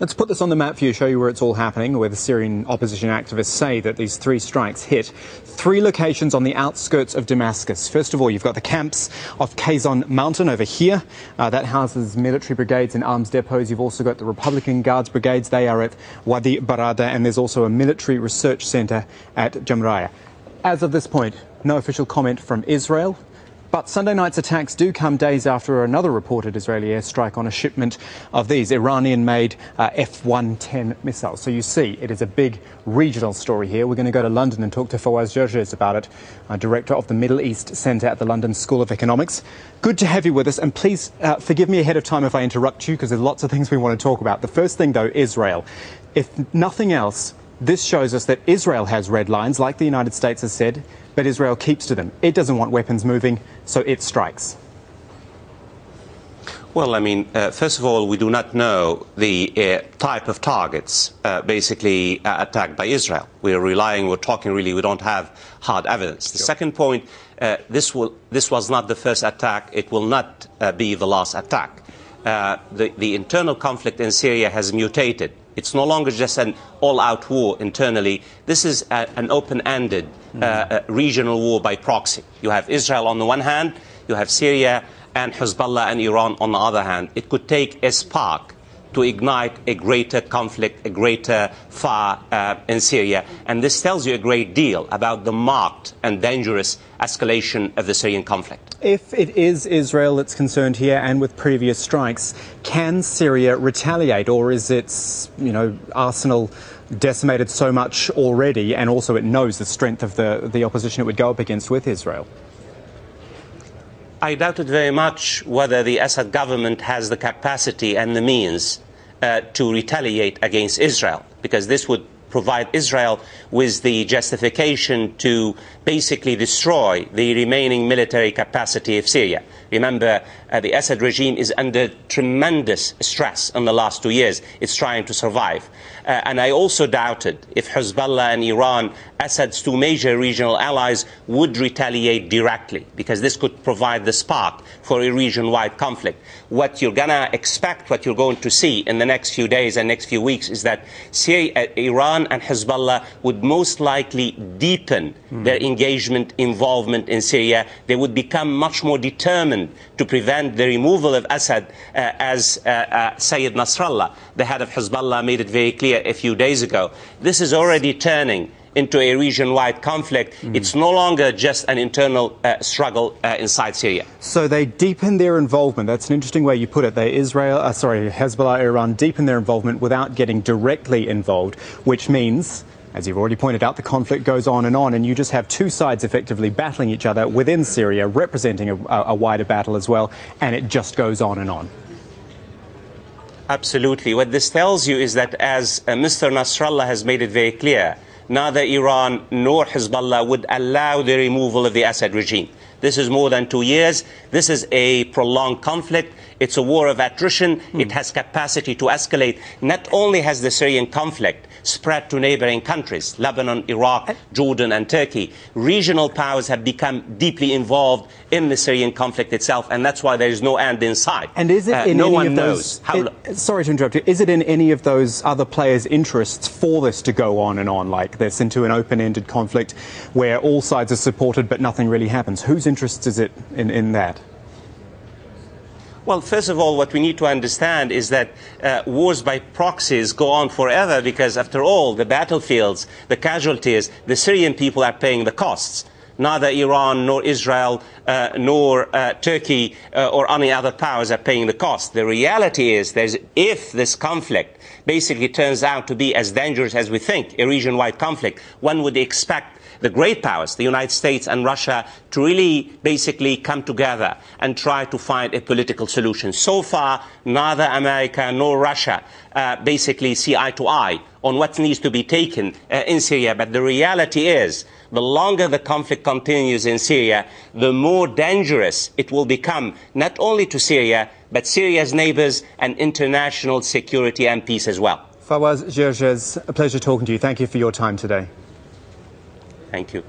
Let's put this on the map for you, show you where it's all happening, where the Syrian opposition activists say that these 3 strikes hit 3 locations on the outskirts of Damascus. First of all, you've got the camps of Kazan Mountain over here. That houses military brigades and arms depots. You've also got the Republican Guards brigades. They are at Wadi Barada, and there's also a military research centre at Jazeera. As of this point, no official comment from Israel. But Sunday night's attacks do come days after another reported Israeli airstrike on a shipment of these Iranian-made F-110 missiles. So you see, it is a big regional story here. We're going to go to London and talk to Fawaz Gerges about it, Director of the Middle East Centre at the London School of Economics. Good to have you with us, and please forgive me ahead of time if I interrupt you, because there's lots of things we want to talk about. The first thing, though, Israel. If nothing else, this shows us that Israel has red lines, like the United States has said, but Israel keeps to them. It doesn't want weapons moving, so it strikes. Well, I mean, first of all, we do not know the type of targets basically attacked by Israel. We're talking really, we don't have hard evidence. The second point, this was not the first attack. It will not be the last attack. The internal conflict in Syria has mutated. It's no longer just an all-out war internally. This is an open-ended regional war by proxy. You have Israel on the one hand, you have Syria and Hezbollah and Iran on the other hand. It could take a spark to ignite a greater conflict, a greater fire in Syria. And this tells you a great deal about the marked and dangerous escalation of the Syrian conflict. If it is Israel that's concerned here, and with previous strikes, can Syria retaliate, or is its arsenal decimated so much already, and also it knows the strength of the opposition it would go up against with Israel? I doubt it very much whether the Assad government has the capacity and the means to retaliate against Israel, because this would provide Israel with the justification to basically destroy the remaining military capacity of Syria. Remember, the Assad regime is under tremendous stress in the last 2 years. It's trying to survive. And I also doubted if Hezbollah and Iran, Assad's 2 major regional allies, would retaliate directly, because this could provide the spark for a region-wide conflict. What you're going to expect, what you're going to see in the next few days and next few weeks is that Iran and Hezbollah would most likely deepen their engagement, involvement in Syria. They would become much more determined to prevent the removal of Assad, as Sayyid Nasrallah, the head of Hezbollah, made it very clear a few days ago. This is already turning into a region-wide conflict. It's no longer just an internal struggle inside Syria. So they deepen their involvement. That's an interesting way you put it. Hezbollah, Iran deepen their involvement without getting directly involved, which means, as you've already pointed out, the conflict goes on, and you just have 2 sides effectively battling each other within Syria, representing a wider battle as well, and it just goes on and on. Absolutely. What this tells you is that, as Mr. Nasrallah has made it very clear, neither Iran nor Hezbollah would allow the removal of the Assad regime. This is more than 2 years. This is a prolonged conflict. It's a war of attrition. It has capacity to escalate. Not only has the Syrian conflict spread to neighboring countries, Lebanon, Iraq, Jordan and Turkey, regional powers have become deeply involved in the Syrian conflict itself, and that's why there is no end in sight. And is it in sorry to interrupt you, is it in any of those other players' interests for this to go on and on like this, into an open-ended conflict where all sides are supported but nothing really happens? Whose interest is it in that? Well, first of all, what we need to understand is that wars by proxies go on forever, because, after all, the battlefields, the casualties, the Syrian people are paying the costs. Neither Iran nor Israel nor Turkey or any other powers are paying the cost. The reality is, if this conflict basically turns out to be as dangerous as we think, a region-wide conflict, one would expect the great powers, the United States and Russia, to really basically come together and try to find a political solution. So far, neither America nor Russia basically see eye to eye on what needs to be taken in Syria. But the reality is, the longer the conflict continues in Syria, the more dangerous it will become, not only to Syria, but Syria's neighbors and international security and peace as well. Fawaz Gerges, a pleasure talking to you. Thank you for your time today. Thank you.